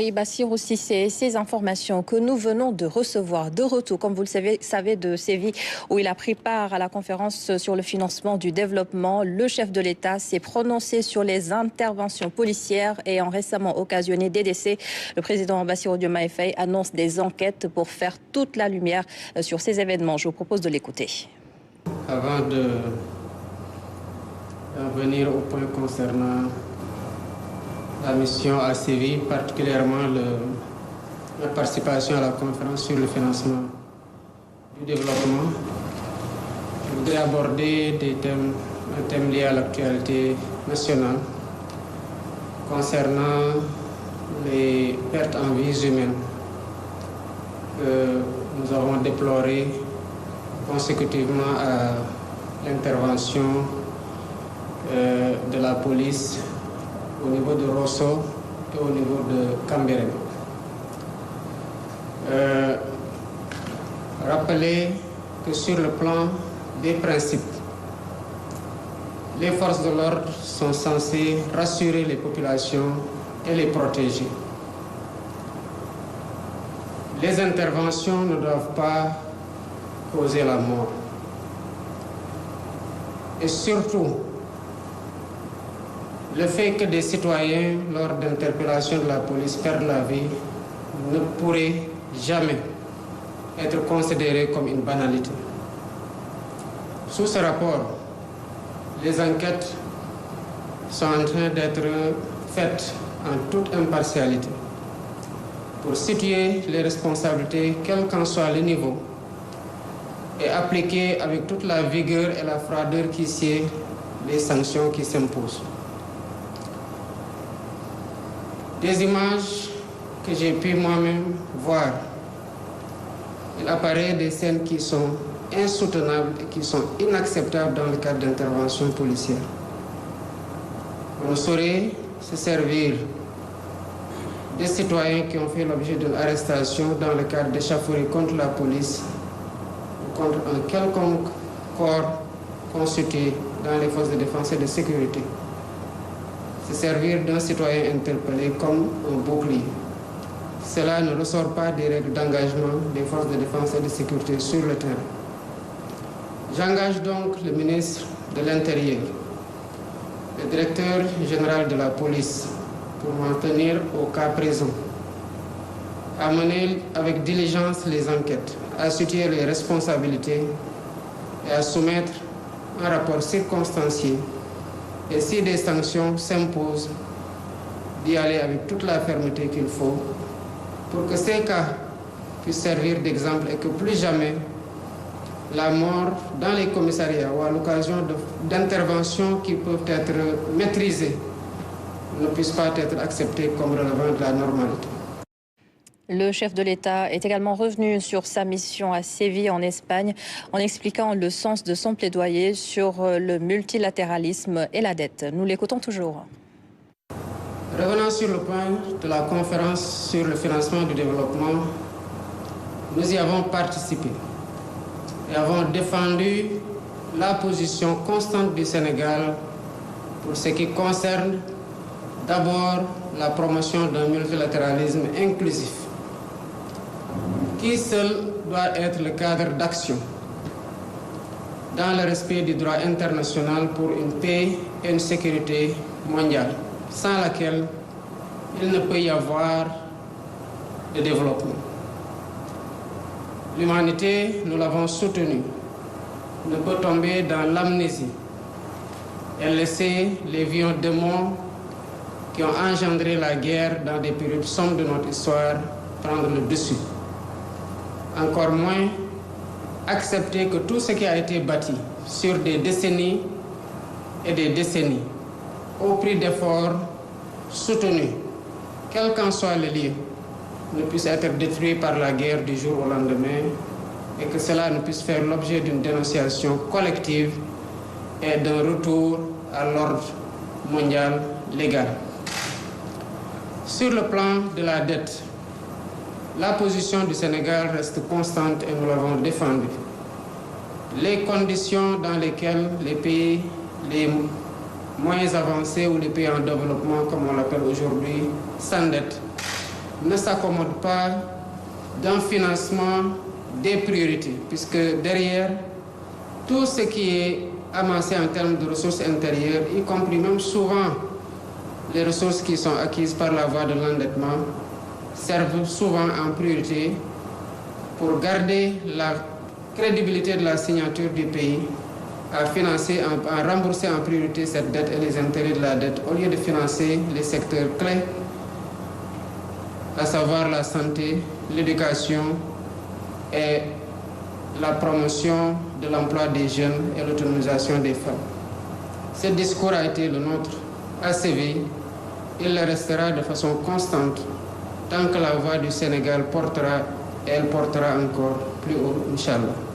Et Bassirou Cissé, ces informations que nous venons de recevoir de retour, comme vous le savez, de Séville, où il a pris part à la conférence sur le financement du développement. Le chef de l'État s'est prononcé sur les interventions policières ayant récemment occasionné des décès. Le président Bassirou Diomaye Faye annonce des enquêtes pour faire toute la lumière sur ces événements. Je vous propose de l'écouter. Avant de venir au point concernant la mission à Séville, particulièrement la participation à la conférence sur le financement du développement, je voudrais aborder un thème lié à l'actualité nationale concernant les pertes en vies humaines que nous avons déplorées consécutivement à l'intervention de la police au niveau de Rosso et au niveau de Cambérène. Rappeler que sur le plan des principes, les forces de l'ordre sont censées rassurer les populations et les protéger. Les interventions ne doivent pas causer la mort. Et surtout, le fait que des citoyens, lors d'interpellations de la police, perdent la vie ne pourrait jamais être considéré comme une banalité. Sous ce rapport, les enquêtes sont en train d'être faites en toute impartialité pour situer les responsabilités, quel qu'en soit le niveau, et appliquer avec toute la vigueur et la froideur qui sied les sanctions qui s'imposent. Des images que j'ai pu moi-même voir, il apparaît des scènes qui sont insoutenables et qui sont inacceptables dans le cadre d'interventions policières. On ne saurait se servir des citoyens qui ont fait l'objet d'une arrestation dans le cadre d'échauffourées contre la police ou contre un quelconque corps constitué dans les forces de défense et de sécurité. Se servir d'un citoyen interpellé comme un bouclier. Cela ne ressort pas des règles d'engagement des forces de défense et de sécurité sur le terrain. J'engage donc le ministre de l'Intérieur, le directeur général de la police, pour m'en tenir au cas présent, à mener avec diligence les enquêtes, à situer les responsabilités et à soumettre un rapport circonstancié. Et si des sanctions s'imposent, d'y aller avec toute la fermeté qu'il faut pour que ces cas puissent servir d'exemple et que plus jamais la mort dans les commissariats ou à l'occasion d'interventions qui peuvent être maîtrisées ne puisse pas être acceptée comme relevant de la normalité. Le chef de l'État est également revenu sur sa mission à Séville en Espagne en expliquant le sens de son plaidoyer sur le multilatéralisme et la dette. Nous l'écoutons toujours. Revenant sur le point de la conférence sur le financement du développement, nous y avons participé et avons défendu la position constante du Sénégal pour ce qui concerne d'abord la promotion d'un multilatéralisme inclusif, qui seul doit être le cadre d'action dans le respect du droit international pour une paix et une sécurité mondiale, sans laquelle il ne peut y avoir de développement. L'humanité, nous l'avons soutenu, ne peut tomber dans l'amnésie et laisser les vieux démons qui ont engendré la guerre dans des périodes sombres de notre histoire prendre le dessus. Encore moins accepter que tout ce qui a été bâti sur des décennies et des décennies, au prix d'efforts soutenus, quel qu'en soit le lieu, ne puisse être détruit par la guerre du jour au lendemain et que cela ne puisse faire l'objet d'une dénonciation collective et d'un retour à l'ordre mondial légal. Sur le plan de la dette, la position du Sénégal reste constante et nous l'avons défendue. Les conditions dans lesquelles les pays les moins avancés ou les pays en développement, comme on l'appelle aujourd'hui, s'endettent, ne s'accommode pas d'un financement des priorités, puisque derrière, tout ce qui est amassé en termes de ressources intérieures, y compris même souvent les ressources qui sont acquises par la voie de l'endettement, servent souvent en priorité pour garder la crédibilité de la signature du pays, à financer, à rembourser en priorité cette dette et les intérêts de la dette, au lieu de financer les secteurs clés, à savoir la santé, l'éducation et la promotion de l'emploi des jeunes et l'autonomisation des femmes. Ce discours a été le nôtre à Séville. Il le restera de façon constante tant que la voix du Sénégal portera, et elle portera encore plus haut, Inch'Allah.